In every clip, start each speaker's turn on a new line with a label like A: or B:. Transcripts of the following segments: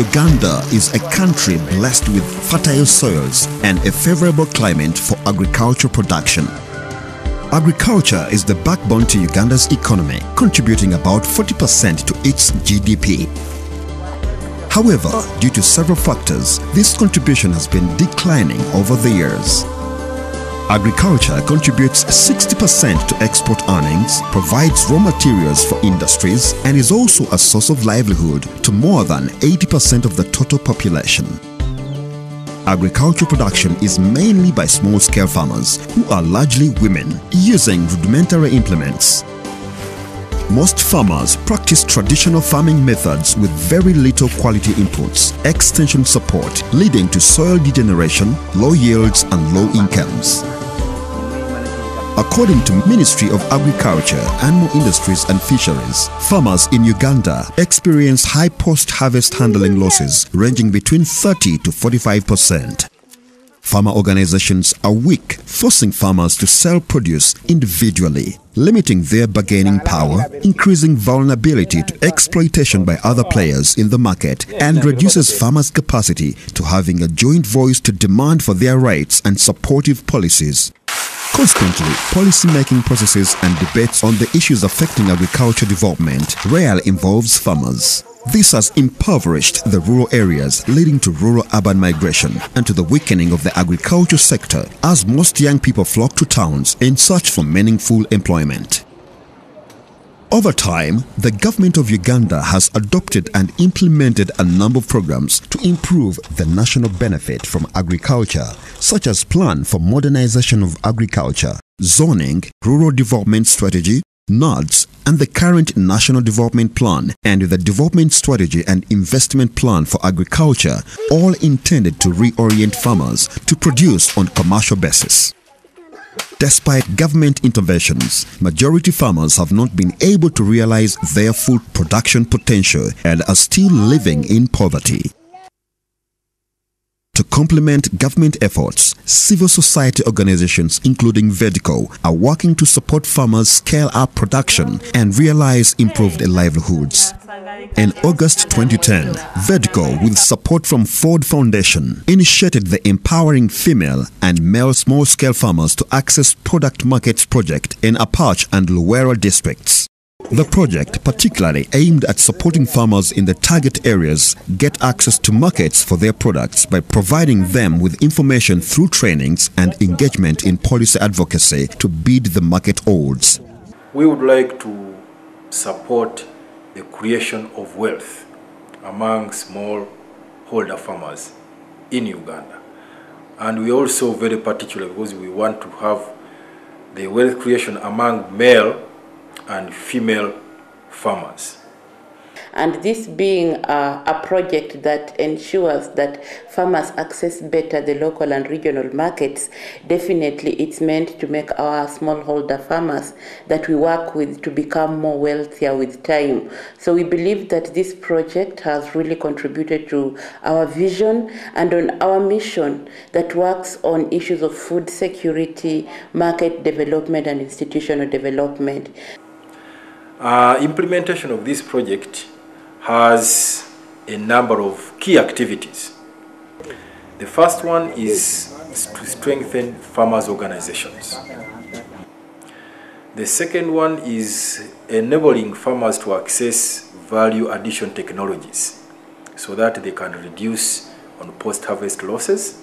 A: Uganda is a country blessed with fertile soils and a favorable climate for agriculture production. Agriculture is the backbone to Uganda's economy, contributing about 40% to its GDP. However, due to several factors, this contribution has been declining over the years. Agriculture contributes 60% to export earnings, provides raw materials for industries, and is also a source of livelihood to more than 80% of the total population. Agriculture production is mainly by small-scale farmers, who are largely women, using rudimentary implements. Most farmers practice traditional farming methods with very little quality inputs, extension support, leading to soil degeneration, low yields, and low incomes. According to Ministry of Agriculture, Animal Industries and Fisheries, farmers in Uganda experience high post-harvest handling losses ranging between 30 to 45%. Farmer organizations are weak, forcing farmers to sell produce individually, limiting their bargaining power, increasing vulnerability to exploitation by other players in the market, and reduces farmers' capacity to having a joint voice to demand for their rights and supportive policies. Consequently, policy-making processes and debates on the issues affecting agriculture development rarely involves farmers. This has impoverished the rural areas, leading to rural-urban migration and to the weakening of the agriculture sector, as most young people flock to towns in search for meaningful employment. Over time, the government of Uganda has adopted and implemented a number of programs to improve the national benefit from agriculture, such as Plan for Modernization of Agriculture, Zoning, Rural Development Strategy, NODS, and the current National Development Plan and the Development Strategy and Investment Plan for Agriculture, all intended to reorient farmers to produce on commercial basis. Despite government interventions, majority farmers have not been able to realize their full production potential and are still living in poverty. To complement government efforts, civil society organizations including VEDCO are working to support farmers scale up production and realize improved livelihoods. In August 2010, VEDCO, with support from Ford Foundation, initiated the Empowering Female and Male Small-Scale Farmers to Access Product Markets project in Apache and Luwera districts. The project particularly aimed at supporting farmers in the target areas get access to markets for their products by providing them with information through trainings and engagement in policy advocacy to beat the market odds.
B: We would like to support the creation of wealth among smallholder farmers in Uganda. And we are also very particular because we want to have the wealth creation among male and female farmers.
C: And this being a project that ensures that farmers access better the local and regional markets, definitely it's meant to make our smallholder farmers that we work with to become more wealthier with time. So we believe that this project has really contributed to our vision and on our mission that works on issues of food security, market development, and institutional development.
B: Implementation of this project has a number of key activities. The first one is to strengthen farmers' organizations. The second one is enabling farmers to access value addition technologies so that they can reduce on post-harvest losses.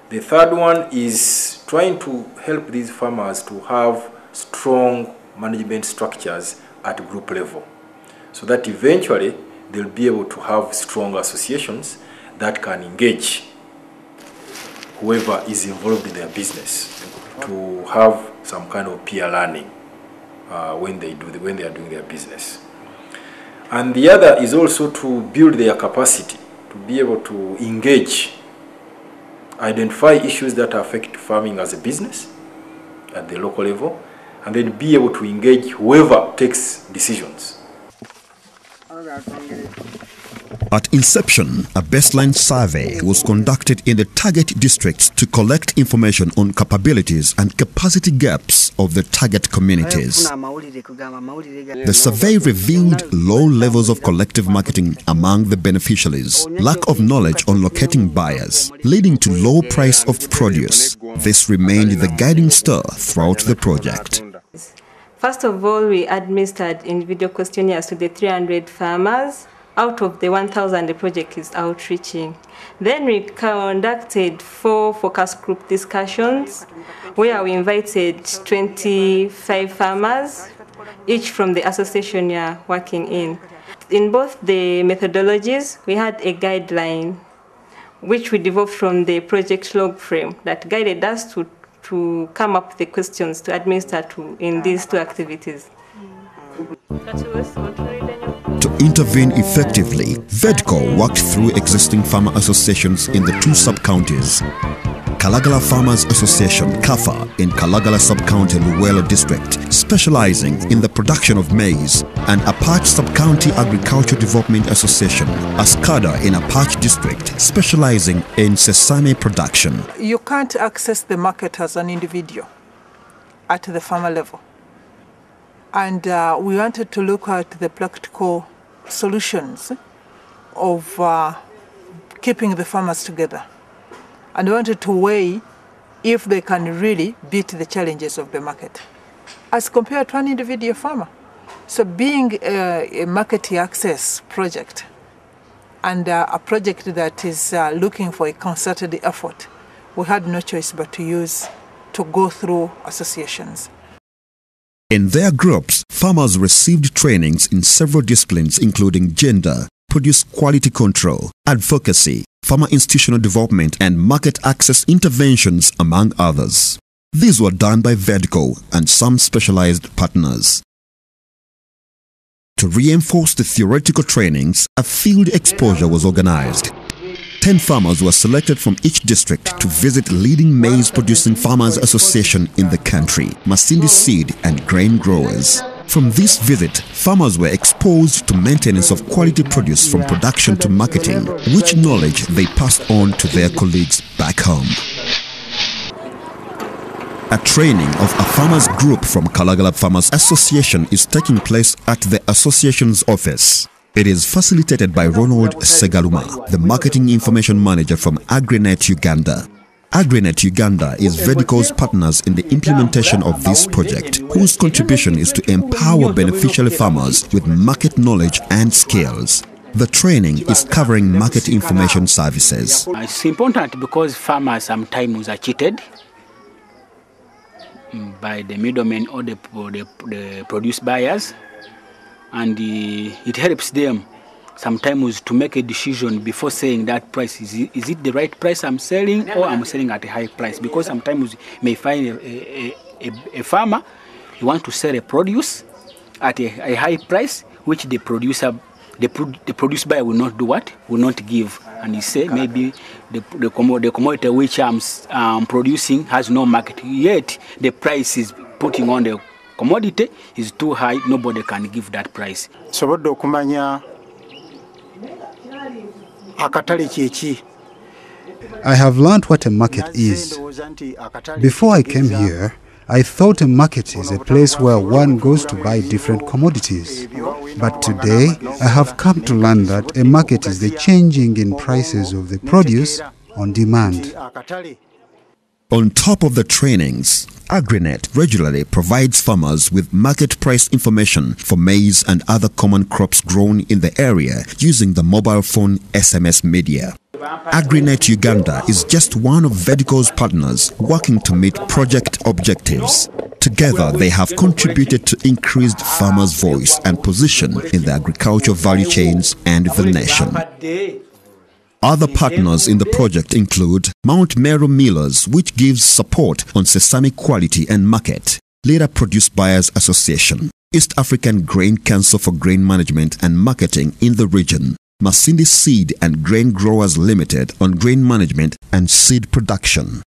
B: The third one is trying to help these farmers to have strong management structures at group level so that eventually they'll be able to have strong associations that can engage whoever is involved in their business to have some kind of peer learning when they are doing their business. And the other is also to build their capacity to be able to engage, identify issues that affect farming as a business at the local level, and then be able to engage whoever takes decisions.
A: At inception, a baseline survey was conducted in the target districts to collect information on capabilities and capacity gaps of the target communities. The survey revealed low levels of collective marketing among the beneficiaries, lack of knowledge on locating buyers, leading to low price of produce. This remained the guiding star throughout the project.
D: First of all, we administered individual questionnaires to the 300 farmers. Out of the 1,000, the project is outreaching. Then we conducted 4 focus group discussions where we invited 25 farmers, each from the association you are working in. In both the methodologies, we had a guideline which we developed from the project log frame that guided us to come up with the questions to administer to in these 2 activities.
A: To intervene effectively, VEDCO worked through existing farmer associations in the 2 sub-counties. Kalagala Farmers Association, KAFA, in Kalagala Sub-County Luwelo District, specializing in the production of maize, and Apache Sub-County Agriculture Development Association, ASCADA, in Apache District, specializing in sesame production.
E: You can't access the market as an individual at the farmer level. And we wanted to look at the practical solutions of keeping the farmers together. And we wanted to weigh if they can really beat the challenges of the market as compared to an individual farmer. So being a market access project and a project that is looking for a concerted effort, we had no choice but to go through associations.
A: In their groups, farmers received trainings in several disciplines including gender, produce quality control, advocacy, farmer institutional development and market access interventions, among others. These were done by VEDCO and some specialized partners. To reinforce the theoretical trainings, a field exposure was organized. 10 farmers were selected from each district to visit leading maize-producing farmers association in the country, Masindi Seed and Grain Growers. From this visit, farmers were exposed to maintenance of quality produce from production to marketing, which knowledge they passed on to their colleagues back home. A training of a farmers group from Kalagala Farmers Association is taking place at the association's office. It is facilitated by Ronald Segaluma, the Marketing Information Manager from AgriNet Uganda. AgriNet Uganda is VEDCO's partners in the implementation of this project, whose contribution is to empower beneficiary farmers with market knowledge and skills. The training is covering market information services.
F: It's important because farmers sometimes are cheated by the middlemen or the produce buyers. And it helps them sometimes to make a decision before saying that price. Is it the right price I'm selling or I'm selling at a high price? Because sometimes you may find a farmer, you want to sell a produce at a high price, which the produce buyer will not do what? Will not give. And he say maybe the commodity which I'm producing has no market, yet the price is putting on the commodity is too high, nobody can give that price.
G: I have learned what a market is. Before I came here, I thought a market is a place where one goes to buy different commodities. But today, I have come to learn that a market is the changing in prices of the produce on demand.
A: On top of the trainings, AgriNet regularly provides farmers with market price information for maize and other common crops grown in the area using the mobile phone SMS media. AgriNet Uganda is just one of VEDCO's partners working to meet project objectives. Together, they have contributed to increased farmers' voice and position in the agricultural value chains and the nation. Other partners in the project include Mount Meru Millers, which gives support on sesame quality and market, Leader Produce Buyers Association, East African Grain Council for Grain Management and Marketing in the region, Masindi Seed and Grain Growers Limited on grain management and seed production,